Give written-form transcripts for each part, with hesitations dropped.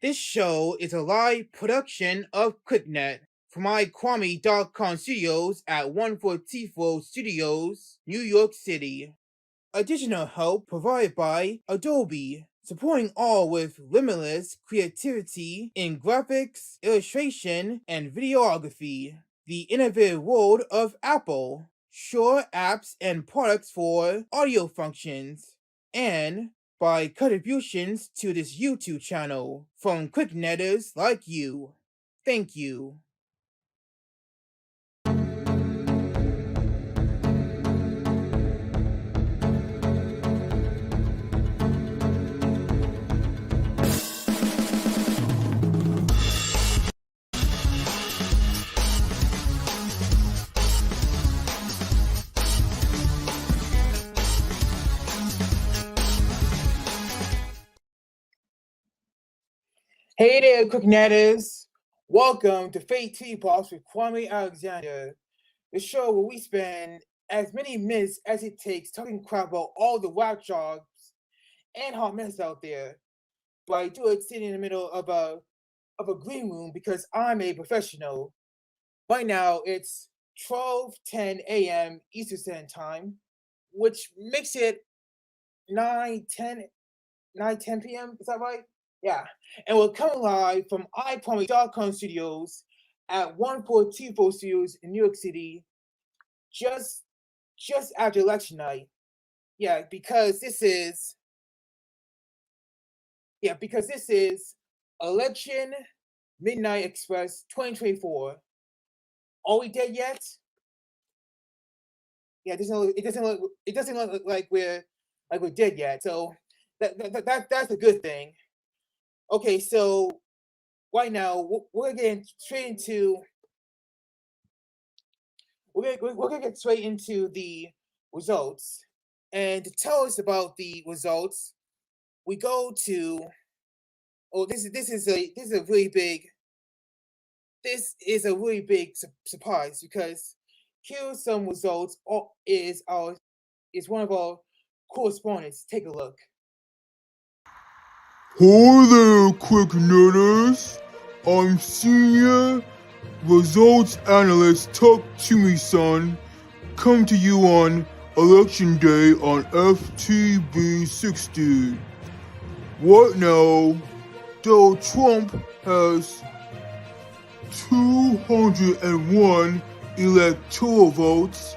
This show is a live production of KlicKNet from iKwame.com studios at 144 Studios, New York City. Additional help provided by Adobe, supporting all with limitless creativity in graphics, illustration, and videography. The innovative world of Apple, Shure apps and products for audio functions, and by contributions to this YouTube channel from KlicKNettars like you. Thank you. Hey there, KlicKNettars! Welcome to FakeTV Box with Kwame Alexander, the show where we spend as many minutes as it takes talking crap about all the whack jobs and hot mess out there. But I do it sitting in the middle of a green room because I'm a professional. Right now it's 12:10 a.m. Eastern Standard Time, which makes it 9:10 p.m. Is that right? Yeah, and we're coming live from iKwame.com studios at 144 Studios in New York City, just after election night. Yeah, because this is Election Midnight Express 2024. Are we dead yet? Yeah, it doesn't look like we're dead yet. So that's a good thing. Okay, so right now we're getting straight into we're gonna get straight into the results. And to tell us about the results, we go to this is a really big surprise, because here are some results. Is one of our correspondents. Take a look. Hi there, KlicKNettars. I'm Senior Results Analyst Talk to Me Son, come to you on Election Day on FTB 60. Right now, Donald Trump has 201 electoral votes,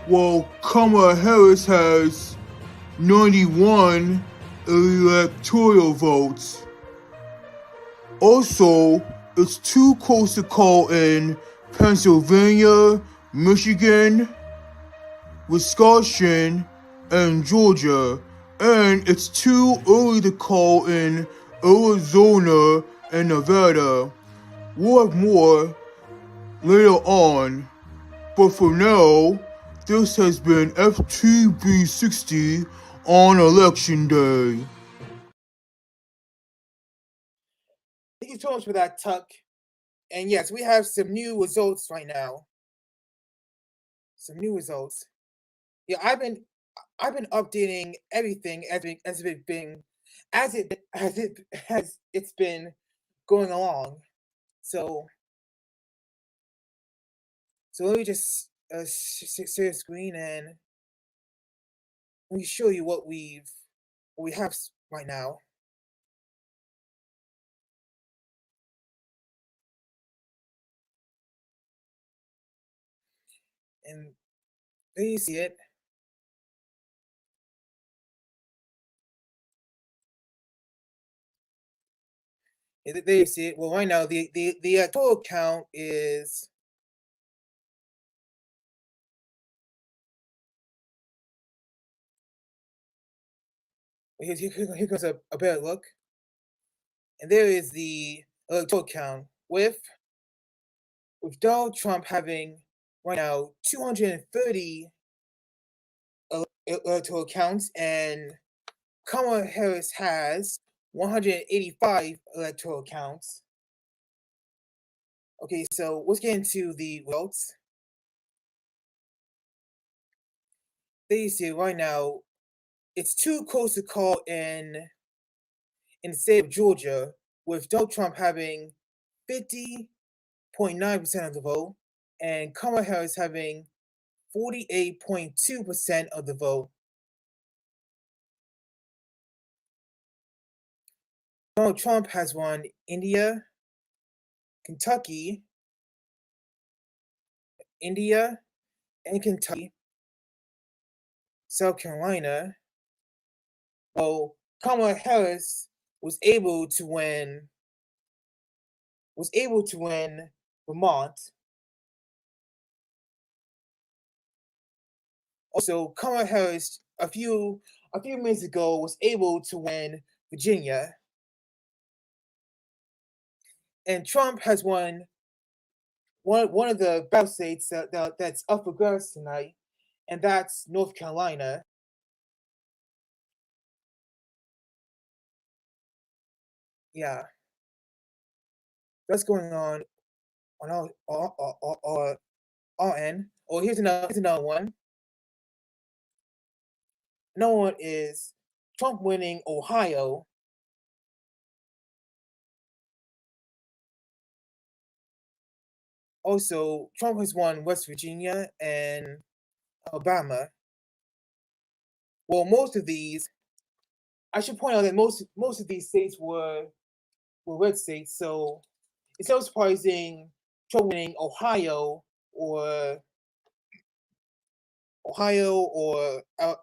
while Kamala Harris has 91 electoral votes. Also, it's too close to call in Pennsylvania, Michigan, Wisconsin, and Georgia, and it's too early to call in Arizona and Nevada. We'll have more later on, but for now, this has been FTB 60 on Election Day. Thank you so much for that, Tuck. And yes, we have some new results right now. Some new results. Yeah, I've been updating everything as it's been going along. So let me just share the screen and let me show you what we have right now. And there you see it. There you see it. Well, right now the total count is here comes a better look. And there is the electoral count with Donald Trump having right now 230 electoral counts, and Kamala Harris has 185 electoral counts. Okay, so let's get into the results. There you see right now, it's too close to call in the state of Georgia, with Donald Trump having 50.9% of the vote and Kamala Harris having 48.2% of the vote. Donald Trump has won India, Kentucky, South Carolina. Well, Kamala Harris was able to win Vermont. Also, Kamala Harris a few minutes ago was able to win Virginia. And Trump has won one of the battle states that's up for grabs tonight, and that's North Carolina. Yeah, that's going on our end. Oh, here's another one. Another one is Trump winning Ohio. Also, Trump has won West Virginia and Alabama. Well, most of these, I should point out that most of these states were red states, so it's not surprising Trump winning Ohio or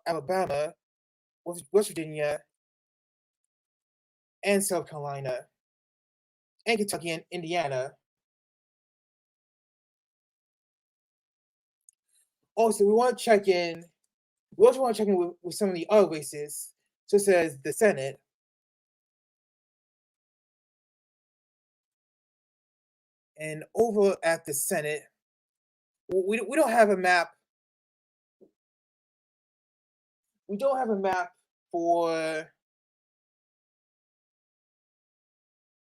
Alabama, West Virginia, and South Carolina, and Kentucky and Indiana. Also, we want to check in. We also want to check in with some of the other races, such as the Senate. And over at the Senate, we don't have a map. We don't have a map for.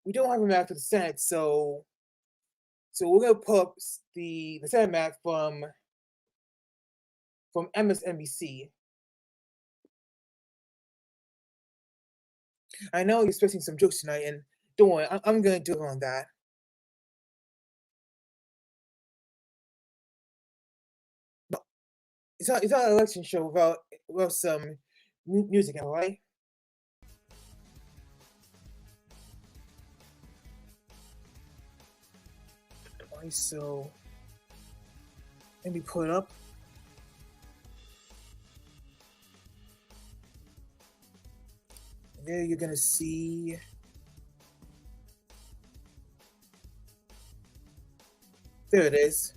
We don't have a map for the Senate, so we're gonna pull up the Senate map from MSNBC. I know you're expecting some jokes tonight, and don't worry, I'm gonna do it on that. But it's not an election show without some music, all right? Alright, so let me pull it up. There you're gonna see there it is.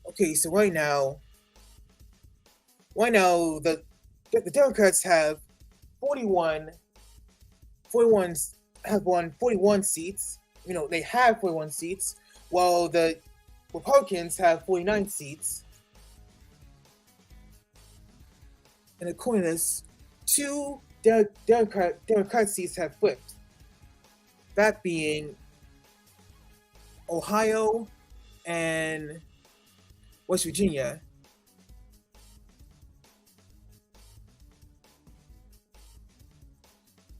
Okay, so right now the Democrats have 41 have won 41 seats. You know, they have 41 seats, while the Republicans have 49 seats. And according to this, 2 Democrat seats have flipped. That being Ohio and West Virginia.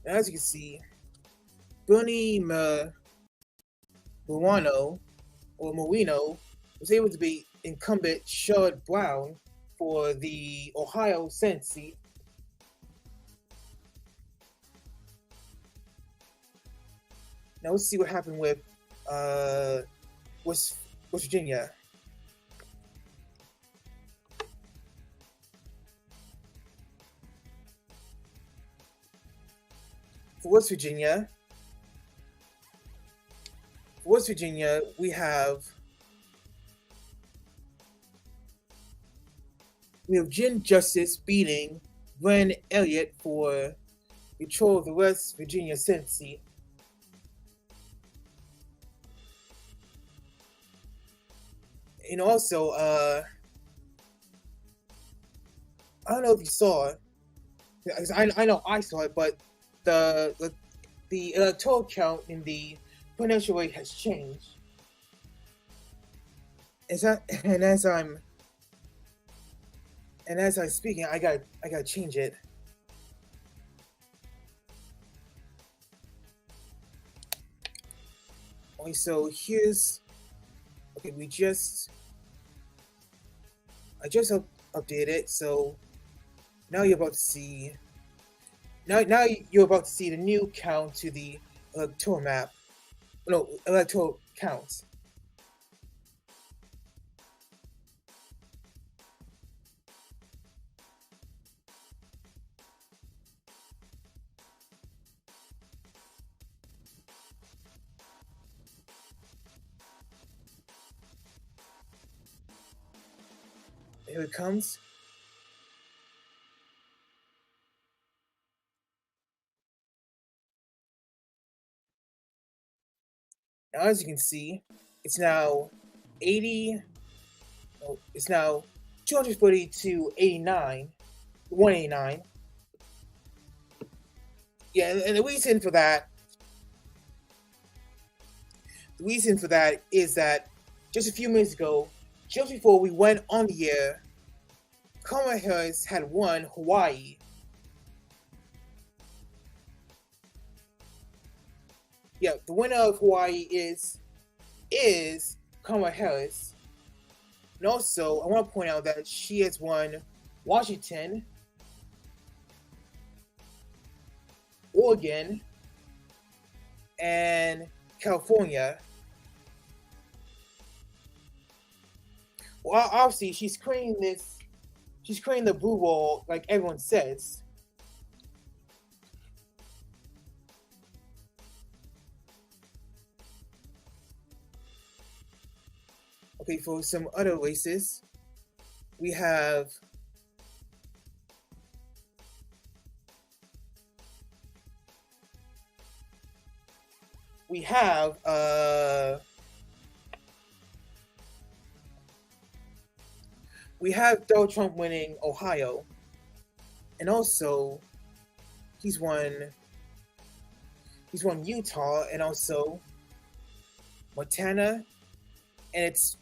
And as you can see, Bernie Moreno was able to beat incumbent Sherrod Brown for the Ohio Senate seat. Now let's see what happened with West Virginia. For West Virginia, we have Jim Justice beating Glenn Elliott for control of the West Virginia Senate seat. And also, I don't know if you saw it. I know I saw it, but the electoral count in the presidential rate has changed. As I'm speaking, I gotta change it. Okay, so here's okay. I just updated. So now you're about to see. Now you're about to see the new count to the electoral map. No, electoral count. Here it comes. Now, as you can see, it's now 80. No, it's now 240 to 89, 189. Yeah, and the reason for that is that just a few minutes ago, just before we went on the air, Kamala Harris had won Hawaii. Yeah, the winner of Hawaii is Kamala Harris. And also, I want to point out that she has won Washington, Oregon, and California. Well, obviously, she's creating the blue wall like everyone says. Okay, for some other races, we have Donald Trump winning Ohio, and also he's won Utah and also Montana, and it's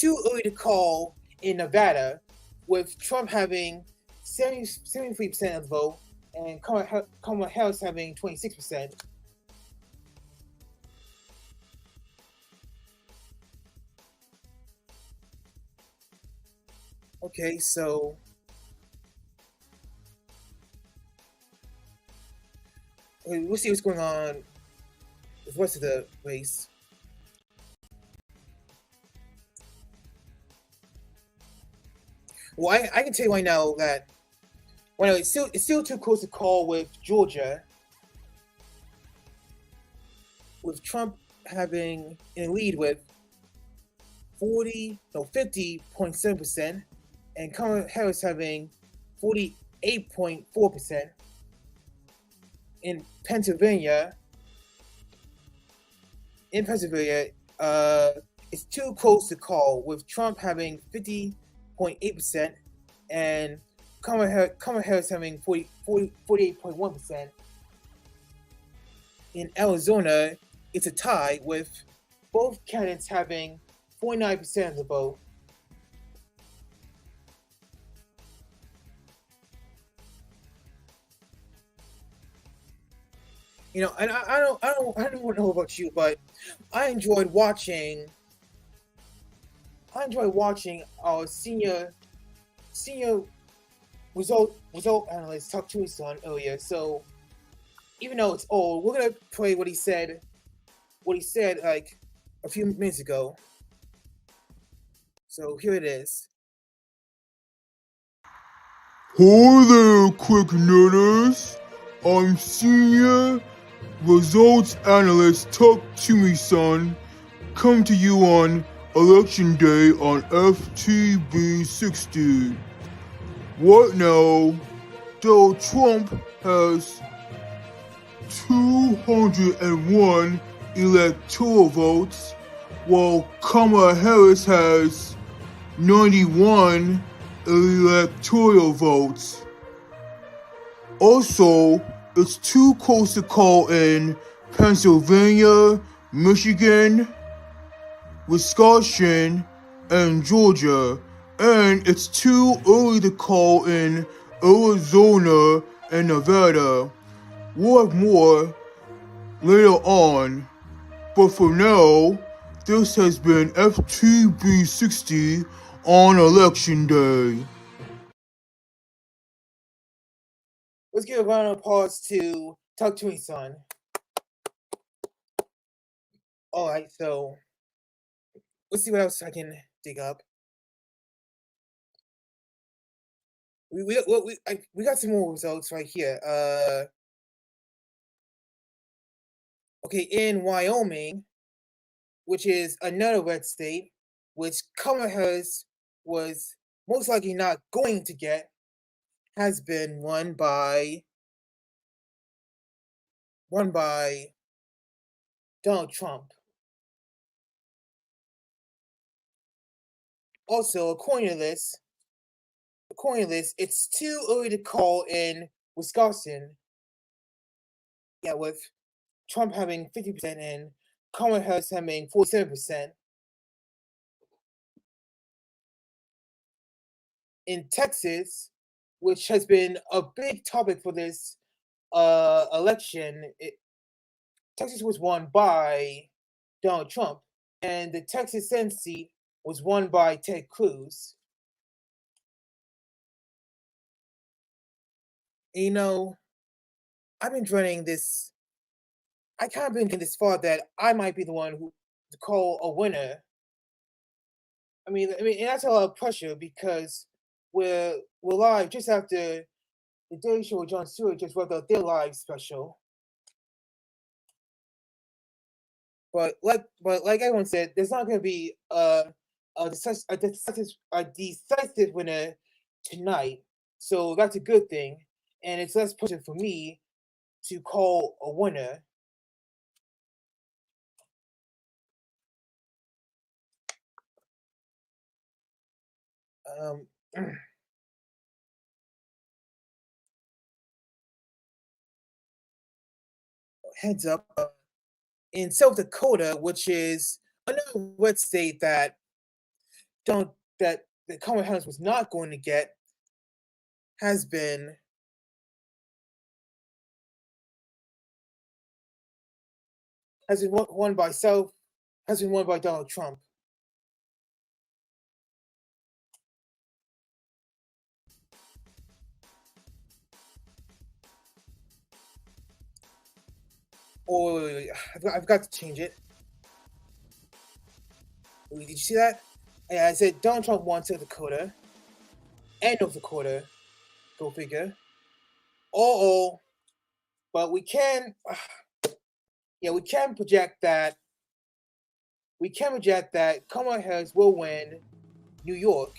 too early to call in Nevada, with Trump having 73% of the vote and Kamala Harris having 26%. Okay, so we'll see what's going on with the rest of the race. Well, I can tell you right now that it's still too close to call with Georgia, with Trump having in lead with 50.7%, and Kamala Harris having 48.4%. In Pennsylvania, it's too close to call, with Trump having 50.8% and Kamala Harris having 48.1%. In Arizona, it's a tie, with both candidates having 49% of the vote. You know, and I don't know about you, but I enjoyed watching our senior result analyst talk to his son earlier. So even though it's old, we're gonna play what he said like a few minutes ago. So here it is. Hi there, KlicKNettars. I'm Senior Results Analyst Talk to Me Son, come to you on Election Day on FTB 60. Right now, Donald Trump has 201 electoral votes, while Kamala Harris has 91 electoral votes. Also, it's too close to call in Pennsylvania, Michigan, Wisconsin, and Georgia, and it's too early to call in Arizona and Nevada. We'll have more later on, But for now, this has been FTB 60 on Election Day. Let's give a round of applause to Talk to Me Son. Alright, so let's see what else I can dig up. We got some more results right here. Okay, in Wyoming, which is another red state, which Kamala Harris was most likely not going to get, has been won by Donald Trump. Also, according to this, it's too early to call in Wisconsin. Yeah, with Trump having 50% and Kamala Harris having 47%. In Texas, which has been a big topic for this election, Texas was won by Donald Trump, and the Texas Senate seat was won by Ted Cruz. You know, I've been dreading this. I kind of been getting this far that I might be the one who to call a winner. I mean, and that's a lot of pressure because we're live just after the Daily Show with Jon Stewart just wrote out their live special. But like everyone said, there's not going to be a decisive winner tonight, so that's a good thing, and it's less pressure for me to call a winner. Heads up, in South Dakota, which is another red state that the Kamala Harris was not going to get, has been won by Donald Trump. Oh, wait, I've got to change it. Did you see that? Yeah, I said Donald Trump won South Dakota and North Dakota. Go figure. But we can, we can project that. Kamala Harris will win New York,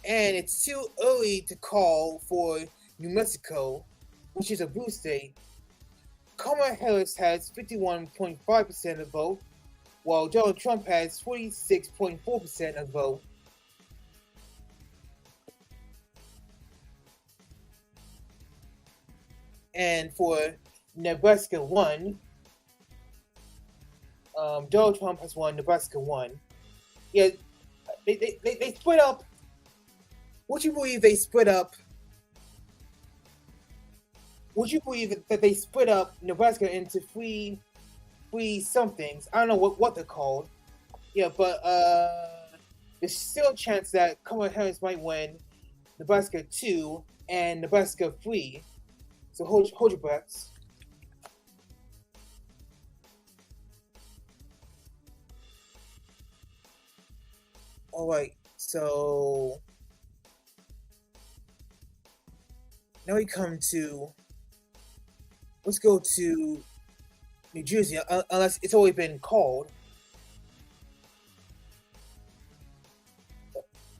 and it's too early to call for New Mexico, which is a blue state. Kamala Harris has 51.5% of the vote, while Donald Trump has 46.4% of the vote. And for Nebraska 1, Donald Trump has won Nebraska 1. Yeah, they split up. Would you believe they split up? Would you believe that they split up Nebraska into three somethings? I don't know what they're called. Yeah, but there's still a chance that Kamala Harris might win Nebraska 2 and Nebraska 3. So hold your breaths. All right, so now we come to. Let's go to New Jersey, unless it's already been called.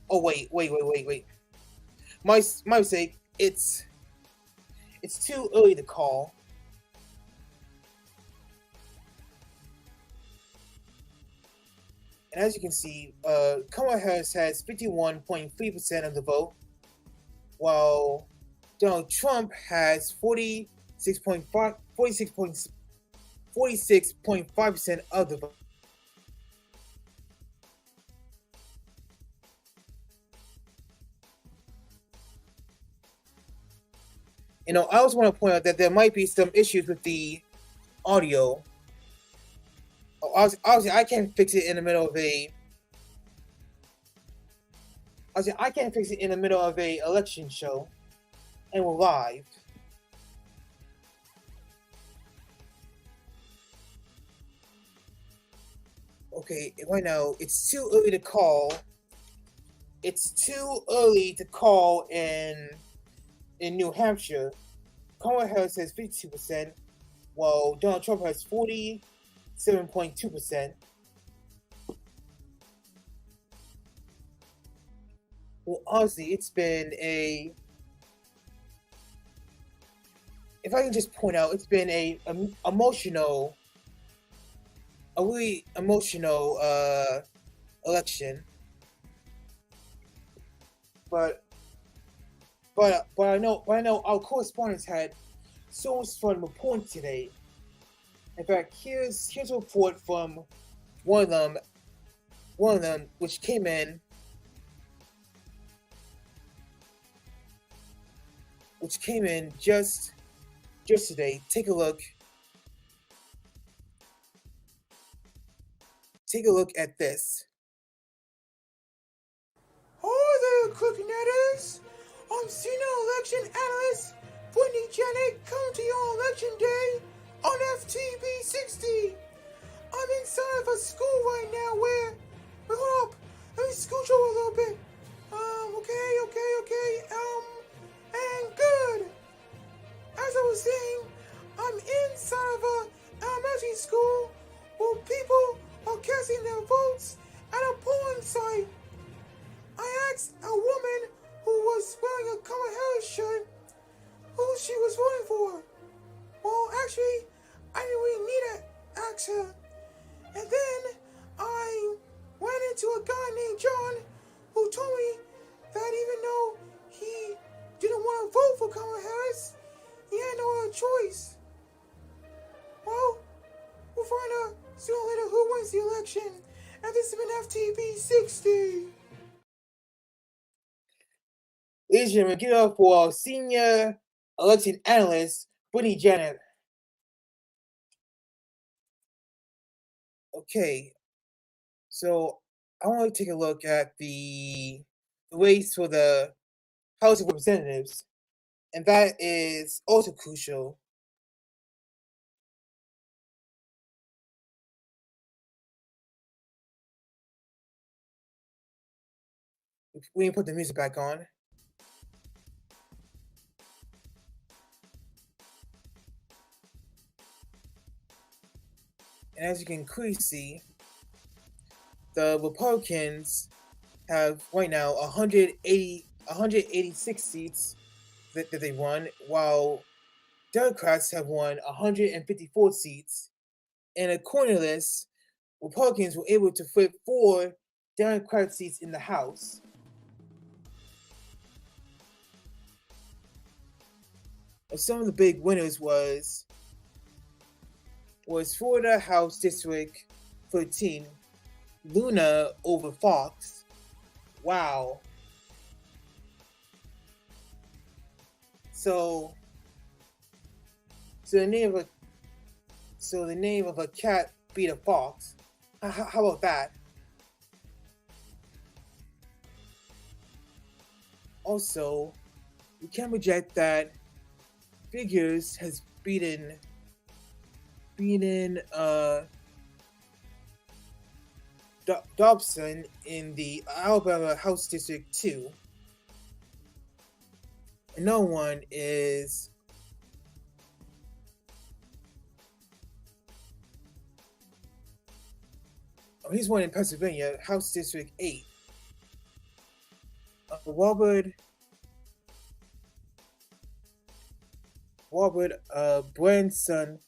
Oh wait. My mistake. It's too early to call. And as you can see, Kamala Harris has 51.3% of the vote, while Donald Trump has 46.5% of the vote. I also want to point out that there might be some issues with the audio. Obviously, I can't fix it in the middle of a. Obviously, I can't fix it in the middle of a election show, and we're live. Okay, right now it's too early to call. It's too early to call in New Hampshire. Kamala Harris has 52%, while Donald Trump has 47.2%. Well, honestly, it's been a. If I can just point out, it's been a really emotional election. But I know our correspondents had so much fun reporting today. In fact, here's a report from one of them, which came in just today. Take a look. Take a look at this. Hi there, KlicKNettars. I'm senior election analyst Brittany Janet coming to you on election day on FTB 60. I'm inside of a school right now where, hold up, let me scooch over a little bit. Okay, and good. As I was saying, I'm inside of a elementary school where people are casting their votes at a polling site. I asked a woman who was wearing a Kamala Harris shirt who she was voting for. Well, actually, I didn't really need to ask her. And then I ran into a guy named John who told me that even though he didn't want to vote for Kamala Harris, he had no other choice. Well, we'll find out sooner or later who wins the election. And this has been FTB 60. Ladies and gentlemen, give it up for our senior election analyst, Brittany Janet. Okay, so I want to take a look at the race for the House of Representatives, and that is also crucial. We can put the music back on. And as you can clearly see, the Republicans have right now 186 seats that they won, while Democrats have won 154 seats. And according to this, Republicans were able to flip 4 Democratic seats in the House. And some of the big winners was Florida House District 13, Luna over Fox. Wow. So the name of a cat beat a fox. How about that? Also, we can't reject that Figures has beaten Dobson in the Alabama House District 2. Another one is he's one in Pennsylvania, House District 8. Robert Branson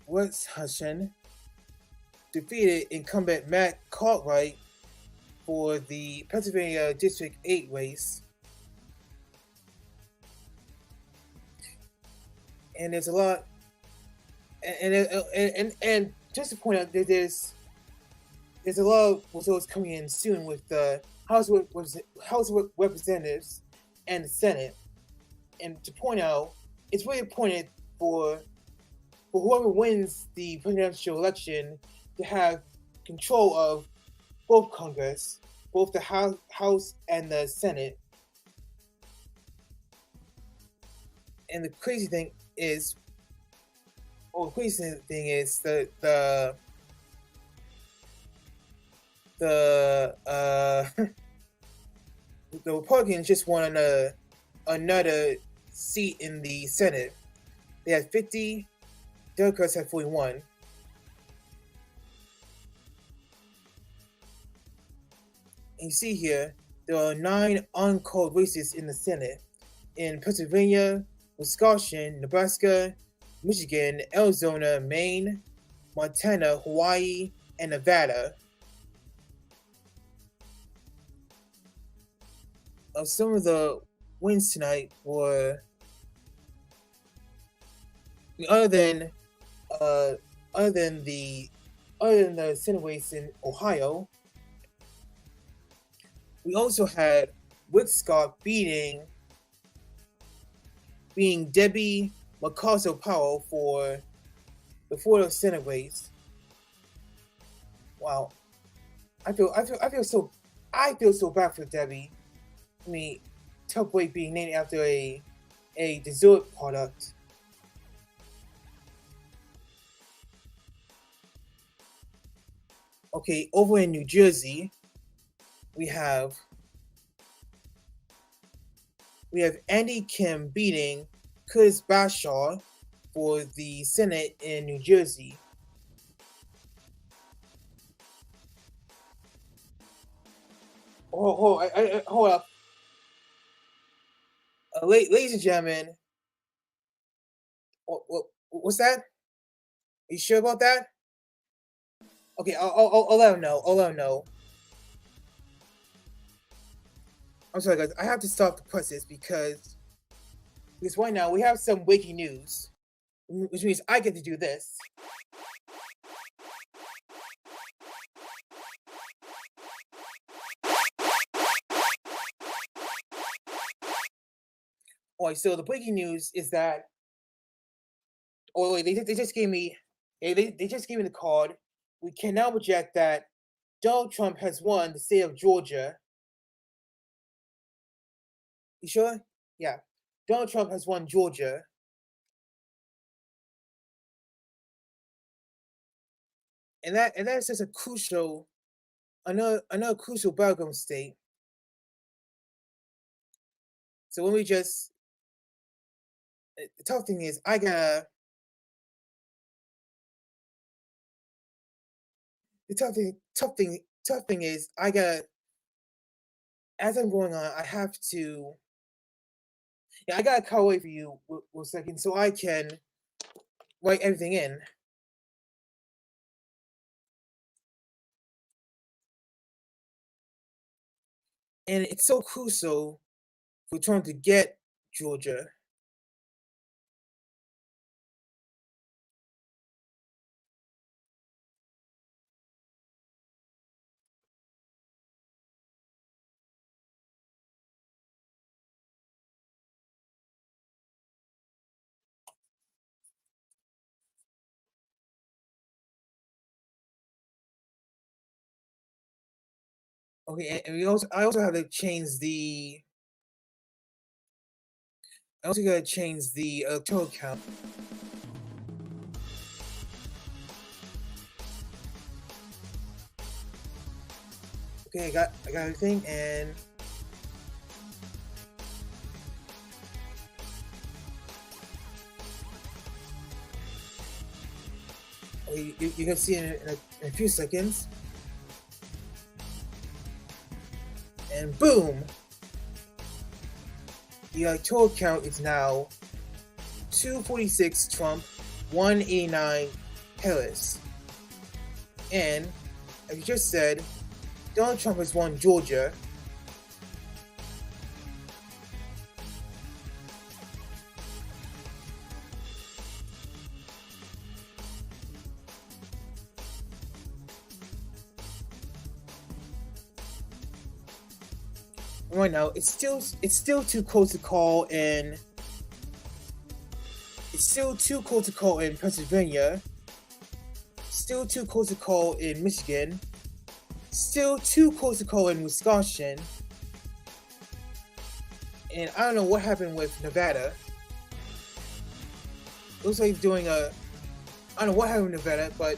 Westhushen defeated incumbent Matt Cartwright for the Pennsylvania District 8 race. And there's a lot, and just to point out, there's a lot of results coming in soon with the House of Representatives and the Senate. And to point out, it's really appointed for for whoever wins the presidential election to have control of both Congress, both the House and the Senate. And the crazy thing is, the the Republicans just won another seat in the Senate. They had 50, Democrats had 41. And you see here, there are 9 uncalled races in the Senate in Pennsylvania, Wisconsin, Nebraska, Michigan, Arizona, Maine, Montana, Hawaii, and Nevada. Some of the wins tonight were, other than the Senate race in Ohio, we also had Rick Scott beating Debbie McCausell-Powell for the Florida Senate race. Wow, I feel so bad for Debbie. I mean, Tupperware being named after a dessert product. Okay, over in New Jersey, we have Andy Kim beating Curtis Bashaw for the Senate in New Jersey. Hold up. Ladies and gentlemen, what's that? Are you sure about that? Okay, I'll let him know. I'm sorry, guys. I have to stop the process because right now we have some Wkly news, which means I get to do this. Alright, so the breaking news is that, they just gave me, they just gave me the card. We can now project that Donald Trump has won the state of Georgia. You sure? Yeah. Donald Trump has won Georgia. And that is just another crucial battleground state. So when we just, the tough thing is the tough thing is as I'm going on, I have to, I gotta call away for you for a second so I can write everything in. And it's so crucial for trying to get Georgia. Okay, and I also have to change the. I also gotta change the electoral count. Okay, I got everything, and okay, you can see in a few seconds. And boom! The electoral count is now 246 Trump, 189 Harris. And, as you just said, Donald Trump has won Georgia. Right now, it's still too close to call, and It's still too close to call in Pennsylvania. Still too close to call in Michigan. Still too close to call in Wisconsin. And I don't know what happened with Nevada. Looks like he's doing I don't know what happened with Nevada, but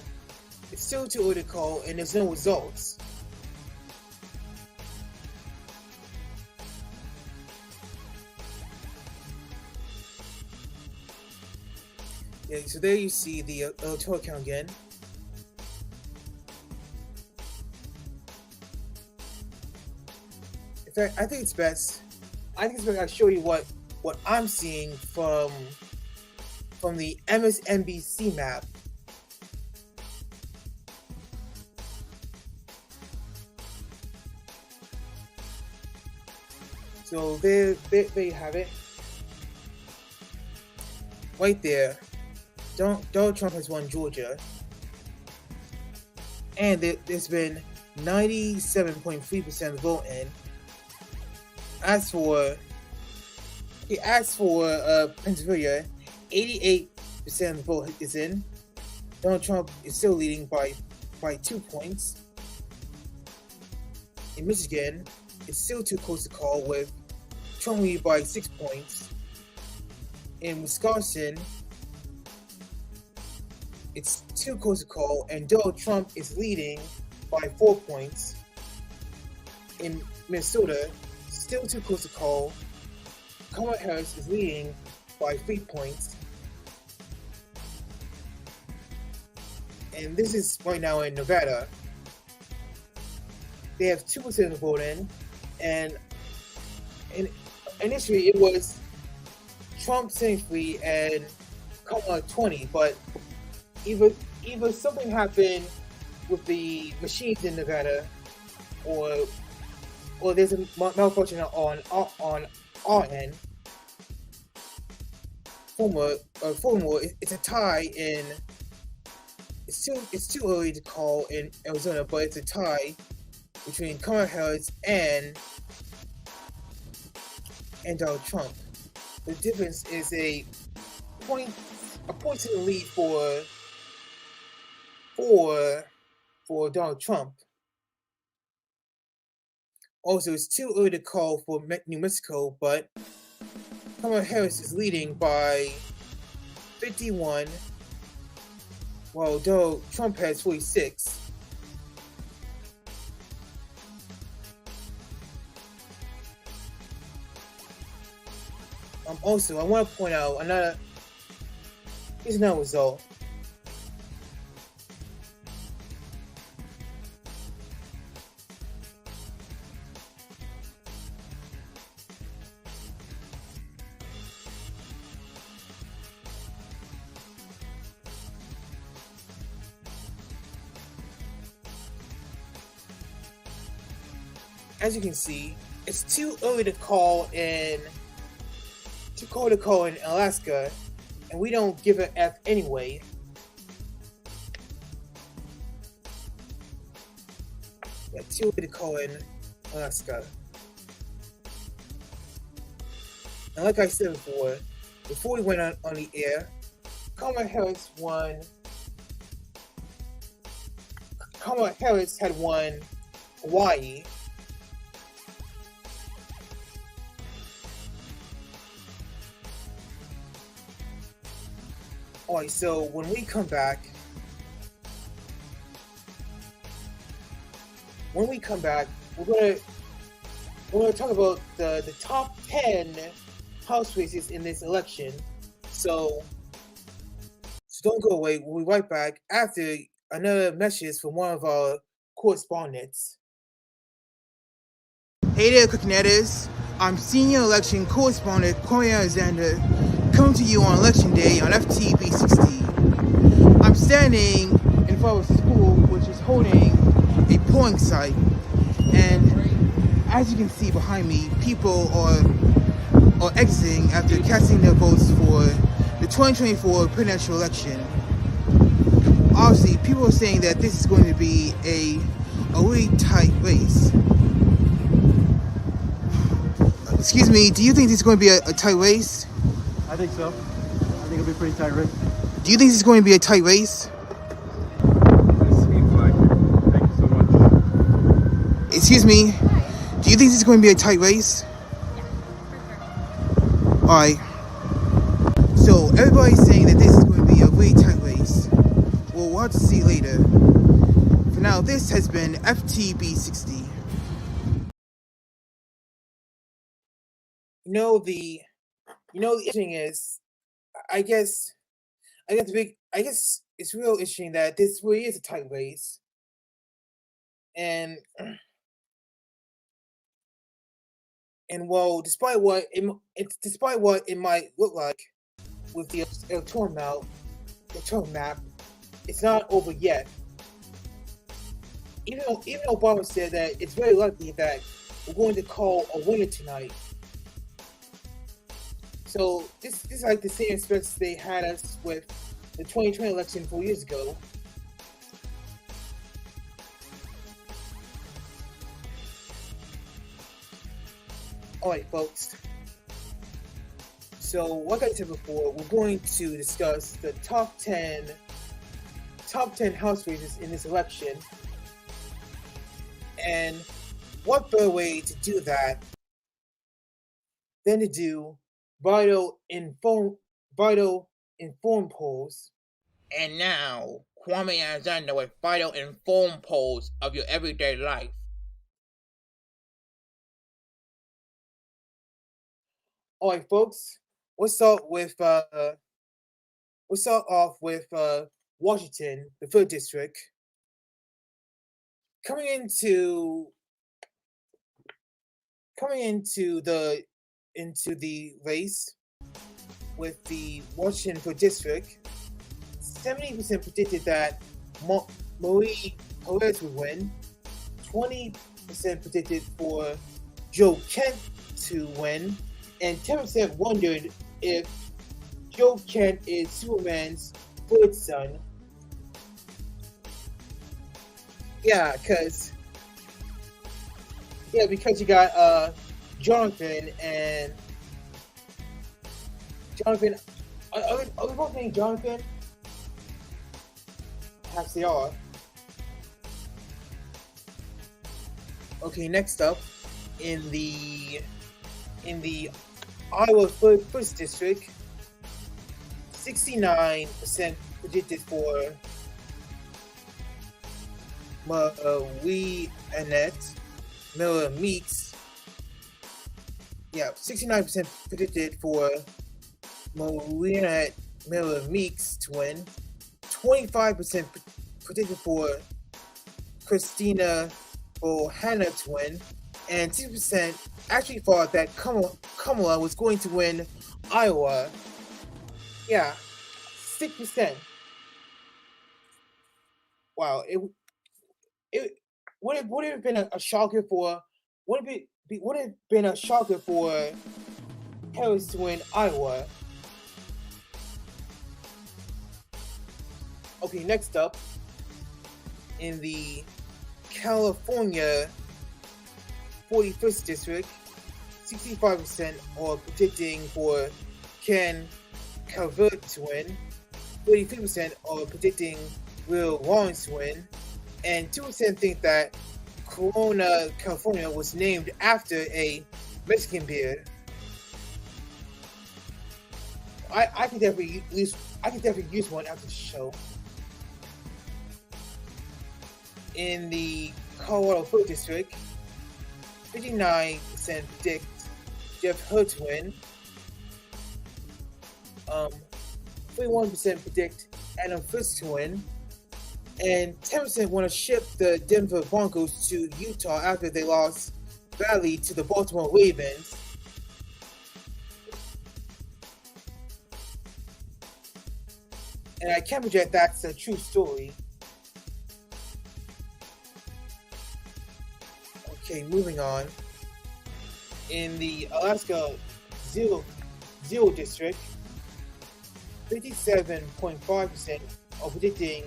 it's still too early to call and there's no results. Yeah, so there you see the electoral count again. In fact, I think it's best I show you what I'm seeing from the MSNBC map. So there you have it. Right there. Donald Trump has won Georgia. And there's been 97.3% of the vote in. As for Pennsylvania, 88% of the vote is in. Donald Trump is still leading by 2 points. In Michigan, it's still too close to call with Trump leading by 6 points. In Wisconsin, it's too close to call and Donald Trump is leading by 4 points. In Minnesota, still too close to call. Kamala Harris is leading by 3 points. And this is right now in Nevada. They have 2% of the vote in, and initially it was Trump 73 and Kamala 20, but either something happened with the machines in Nevada, or there's a malfunction on our end. Furthermore, it's a tie in. It's too early to call in Arizona, but it's a tie between Kamala Harris and Donald Trump. The difference is a point to the lead for Donald Trump. Also, it's too early to call for New Mexico, but Kamala Harris is leading by 51, while Donald Trump has 46. Also, I want to point out here's another result. As you can see, it's too early to call in Alaska, and we don't give an F anyway. Yeah, too early to call in Alaska. And like I said before we went on the air, Kamala Harris had won Hawaii. Alright, so when we come back, we're gonna talk about the top 10 House races in this election. So don't go away. We'll be right back after another message from one of our correspondents. Hey there, KlicKNettars. I'm Senior Election Correspondent Kwame Alexander, coming to you on Election Day on FTB 60. I'm standing in front of a school which is holding a polling site, and as you can see behind me, people are exiting after casting their votes for the 2024 presidential election. Obviously, people are saying that this is going to be a really tight race. Excuse me, do you think this is going to be a tight race? I think so. think it'll be a pretty tight race. Do you think this is going to be a tight race? It seems like it. Thank you so much. Excuse me. Do you think this is going to be a tight race? Alright. So everybody's saying that this is going to be a really tight race. Well, we'll have to see later. For now, this has been FTB 60. The thing is, I guess it's real interesting that this really is a tight race, and well, despite what it might look like with the electoral map, it's not over yet. Even though Obama said that it's very likely that we're going to call a winner tonight. So this is like the same experience they had us with the 2020 election 4 years ago. Alright, folks. So like I said before, we're going to discuss the top 10 House races in this election. And what better way to do that than to do vital informed polls. And now, Kwame Alexander with vital informed polls of your everyday life. Alright, folks, let's start off with Washington, the 3rd district. Coming into the race with the Washington 3rd district, 70% predicted that Marie Perez would win. 20% predicted for Joe Kent to win, and 10% wondered if Joe Kent is Superman's third son. Yeah, because you got Jonathan. Are we both named Jonathan? Perhaps they are. Okay, next up, in the Iowa 1st district, 69% predicted for Wkly Miller Meeks. Yeah, 69% predicted for Miller Meeks to win. 25% predicted for Christina Bohanna to win, and 6% actually thought that Kamala was going to win Iowa. Yeah, 6%. Wow, it would have been a shocker for Harris to win Iowa. Okay, next up, in the California 41st district, 65% are predicting for Ken Calvert to win, 33% are predicting Will Lawrence to win, and 2% think that Corona, California was named after a Mexican beer. I could definitely use one after the show. In the Colorado 3rd district, 59% predict Jeff Hurt to win. 31% predict Adam Fisk to win. And 10% want to ship the Denver Broncos to Utah after they lost badly to the Baltimore Ravens. And I can't project that's a true story. Okay, moving on. In the Alaska 0 district, 57.5% are predicting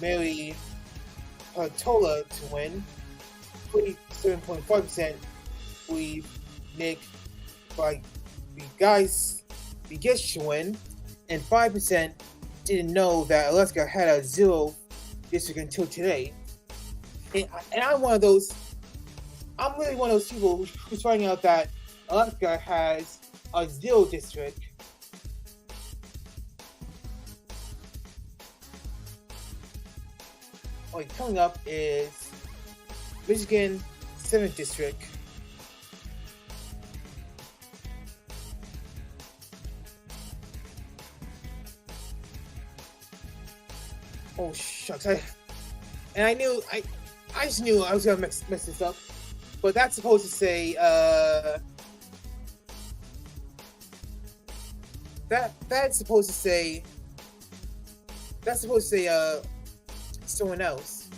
Mary Partola to win. 47.5% believe Nick Begich to win. and 5% didn't know that Alaska had a 0 district until today. And I'm one of those. I'm really one of those people who's finding out that Alaska has a 0 district. Coming up is Michigan 7th district. Oh shucks! I just knew I was gonna mess this up. But that's supposed to say that's supposed to say someone else.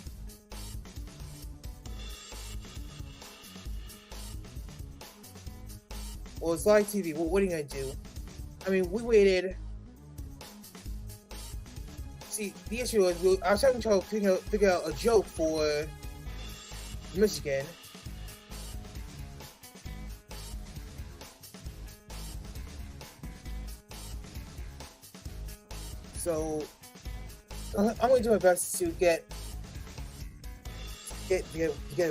Well, it's live TV. What are you gonna do? I mean, we waited. See, the issue was I was trying to figure out a joke for Michigan. So I'm gonna do my best to get it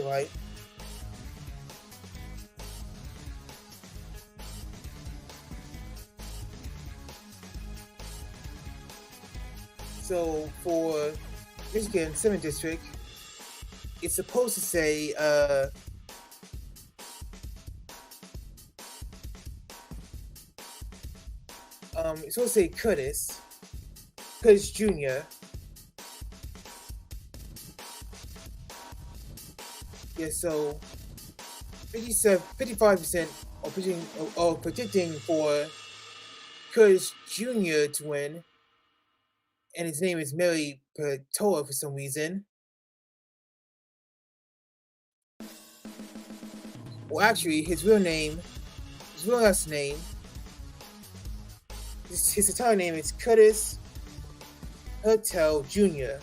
right. So for Michigan 7th district, it's supposed to say it's supposed to say Curtis Jr. Yeah, so 55% are predicting for Curtis Jr. to win, and his name is Mary Patoa for some reason. Well, actually, his real last name, his entire name is Curtis Hertel Jr.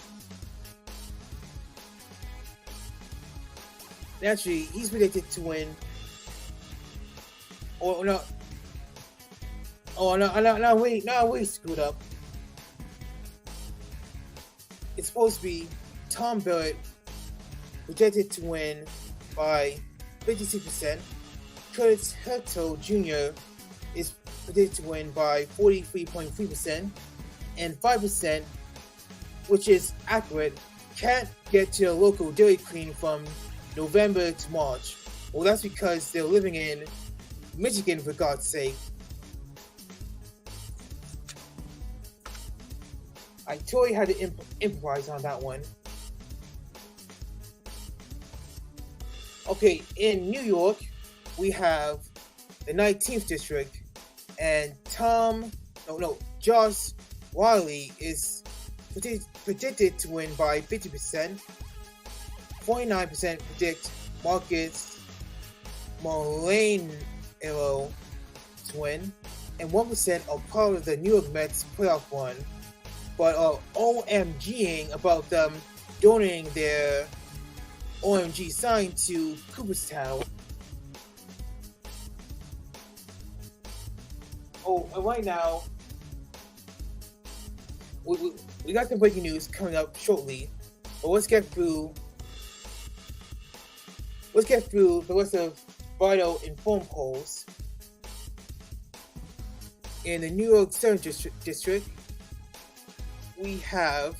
Naturally, he's predicted to win. Oh no! Oh no! Wait! No, we screwed up. It's supposed to be Tom Barrett, projected to win by 56%. Curtis Hertel Jr. is predicted to win by 43.3%, and 5%, which is accurate, can't get to a local Dairy Queen from November to March. Well, that's because they're living in Michigan, for God's sake. I totally had to improvise on that one. Okay, in New York, we have the 19th district, and Josh Wiley is predicted to win by 50%. 49% predict Marcus Moreno to win, and 1% are part of the New York Mets playoff run, but are OMGing about them donating their OMG sign to Cooperstown. Oh, and right now, we got some breaking news coming up shortly, but let's get through the list of vital informed polls. In the New York 7th district, we have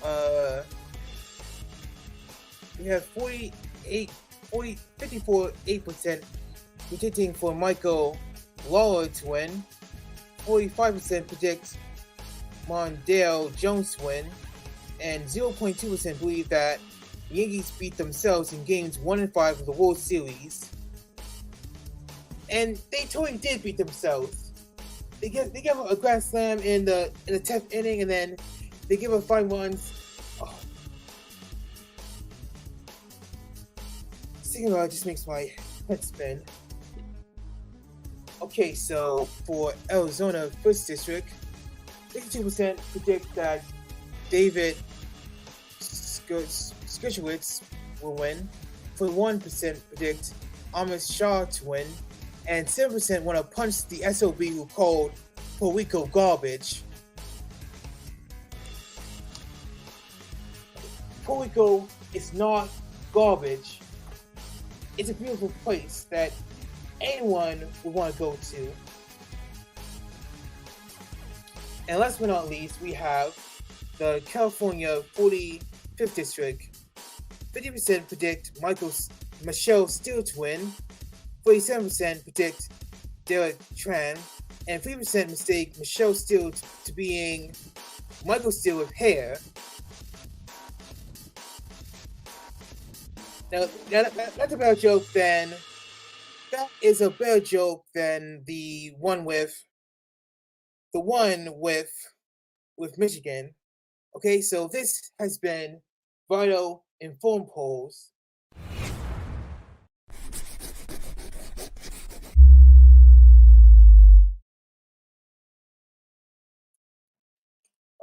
54.8% predicting for Michael Lawler to win. 45% predict Mondale Jones to win, and 0.2% believe that the Yankees beat themselves in games 1 and 5 of the World Series. And they totally did beat themselves. They gave a grand slam in the 10th inning, and then they give up 5 runs. Oh. Thinking about it just makes my head spin. Okay, so for Arizona 1st district, 52% predict that David Skirchowitz will win. 41% predict Amish Shah to win, and 7% want to punch the SOB who called Puerto Rico garbage. Puerto Rico is not garbage. It's a beautiful place that anyone would want to go to. And last but not least, we have the California 45th District. 50% predict Michelle Steele to win, 47% predict Derek Tran, and 3% mistake Michelle Steele to being Michael Steele with hair. Now, that's a better joke than... That is a better joke than the one with Michigan. Okay, so this has been Vital Informed Polls.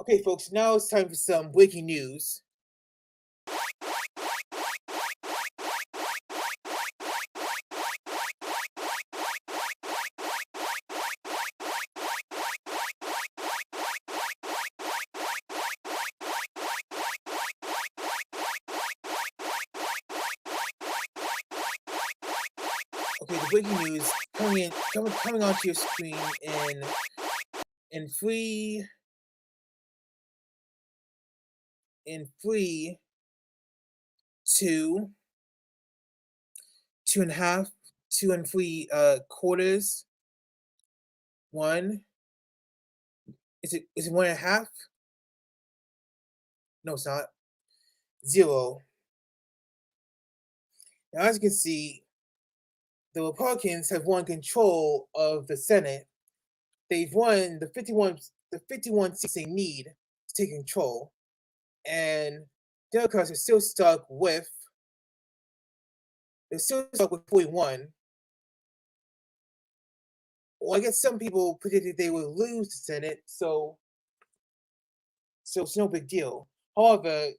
Okay, folks, now it's time for some breaking news. Okay, the breaking news coming onto your screen in three, 2, 2.5, 2 3/4. 1. Is it 1.5? No, it's not. 0. Now, as you can see, the Republicans have won control of the Senate. They've won the 51 seats they need to take control, and Democrats are still stuck with 41. Well, I guess some people predicted they would lose the Senate, so it's no big deal. However,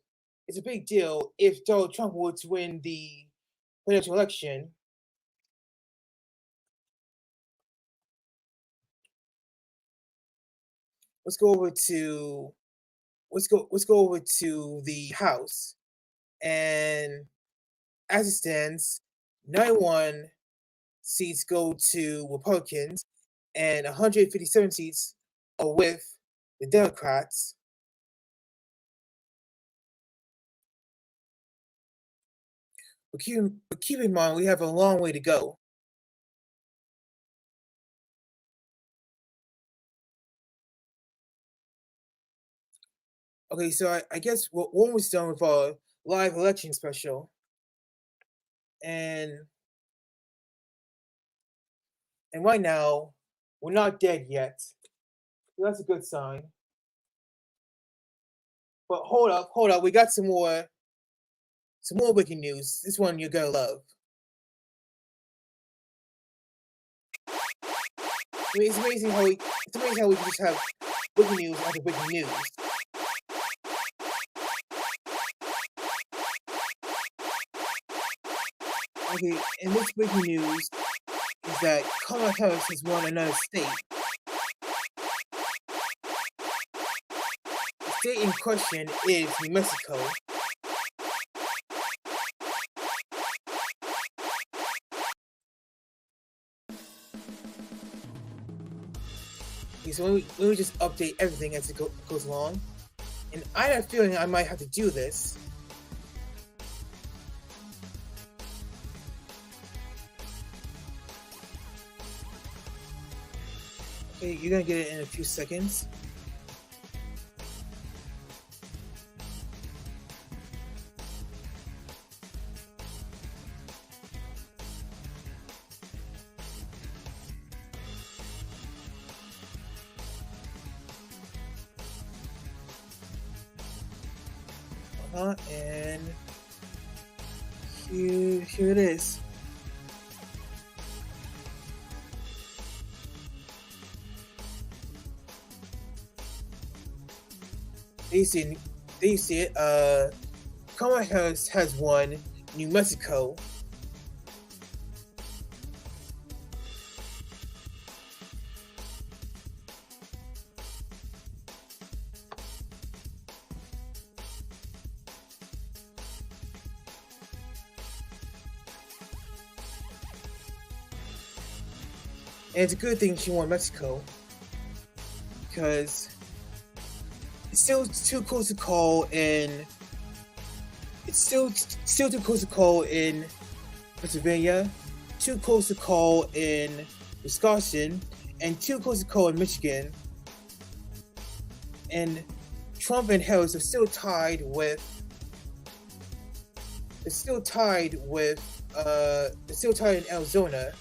it's a big deal if Donald Trump were to win the presidential election. Let's go over to the House, and as it stands, 91 seats go to Republicans, and 157 seats are with the Democrats. But keep in mind, we have a long way to go. Okay, so I guess we're almost done with our live election special, and right now we're not dead yet. So that's a good sign. But hold up, we got some more breaking news. This one you're gonna love. I mean, it's amazing how we can just have breaking news after breaking news. Okay, and this breaking news is that Kamala Harris has won another state. The state in question is New Mexico. Okay, so let me just update everything as it goes along. And I had a feeling I might have to do this. Okay, you're gonna get it in a few seconds. And here it is. They see it. Kamala Harris has won New Mexico. And it's a good thing she won Mexico, because it's still too close to call in. It's still too close to call in Pennsylvania, too close to call in Wisconsin, and too close to call in Michigan. And Trump and Harris are still tied with. It's still tied with. It's still tied in Arizona.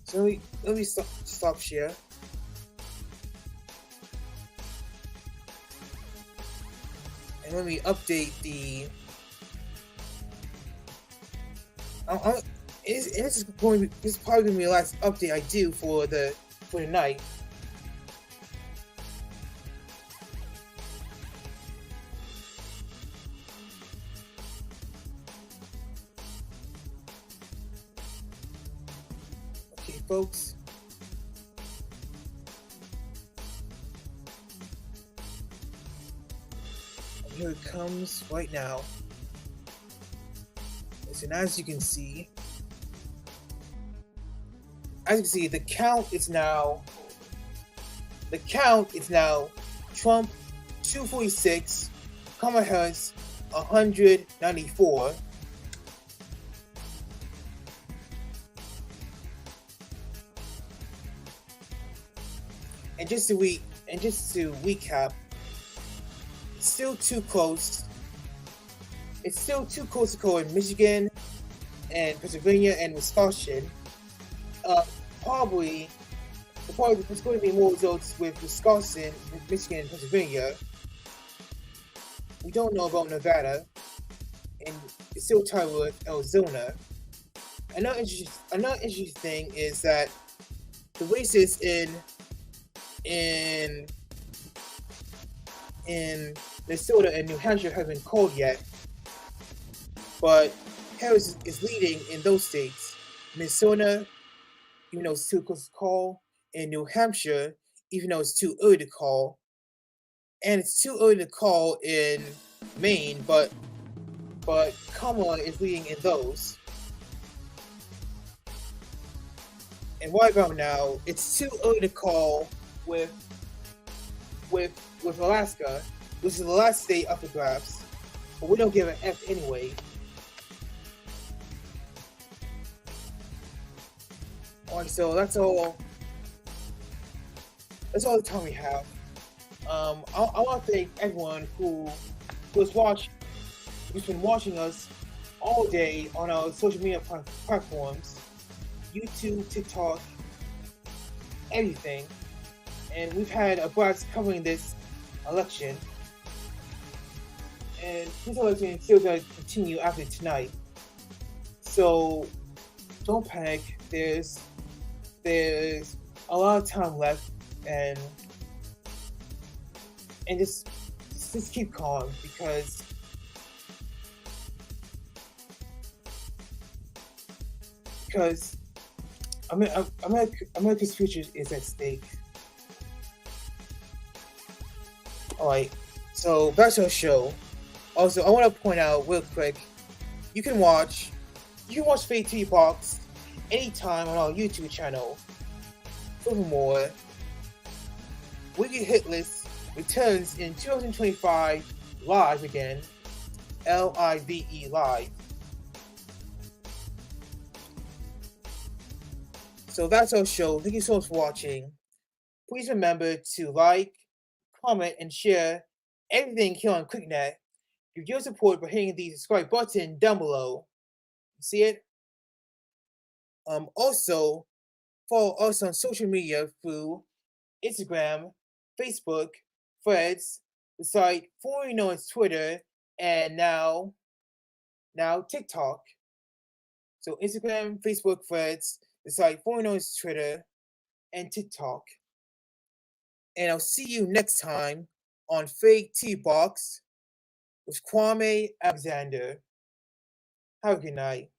So let me stop share. And let me update the. This is probably gonna be the last update I do for the night. Okay, folks. And here it comes right now. And as you can see, the count is now Trump 246, Kamala Harris 194. And just to recap, it's still too close. It's still too close to call in Michigan and Pennsylvania and Wisconsin. Probably there's going to be more results with Wisconsin, Michigan, and Pennsylvania. We don't know about Nevada, and it's still tied with Arizona. Another interesting thing is that the races in Minnesota and New Hampshire haven't been called yet, but Harris is leading in those states. Minnesota, even though it's too close to call, and New Hampshire, even though it's too early to call, and it's too early to call in Maine, but Kamala is leading in those. And right about now, it's too early to call with Alaska, which is the last state up for grabs, but we don't give an F anyway. Alright, so that's all the time we have. I want to thank everyone who's been watching us all day on our social media platforms, YouTube, TikTok, everything. And we've had a blast covering this election. And this election is still going to continue after tonight. So don't panic. There's a lot of time left, and just keep calm, because America's future is at stake. Alright, so back to our show. Also, I want to point out real quick, you can watch FakeTV Box anytime on our YouTube channel. Furthermore, Wkly Hit List returns in 2025 live again, LIVE live. So that's our show. Thank you so much for watching. Please remember to like, comment, and share everything here on KlicKNet. Give your support by hitting the subscribe button down below. See it? Also, follow us on social media through Instagram, Facebook, Threads, the site formerly known as Twitter, and now TikTok. So Instagram, Facebook, Threads, the site formerly known as Twitter, and TikTok. And I'll see you next time on FakeTV Box with Kwame Alexander. Have a good night.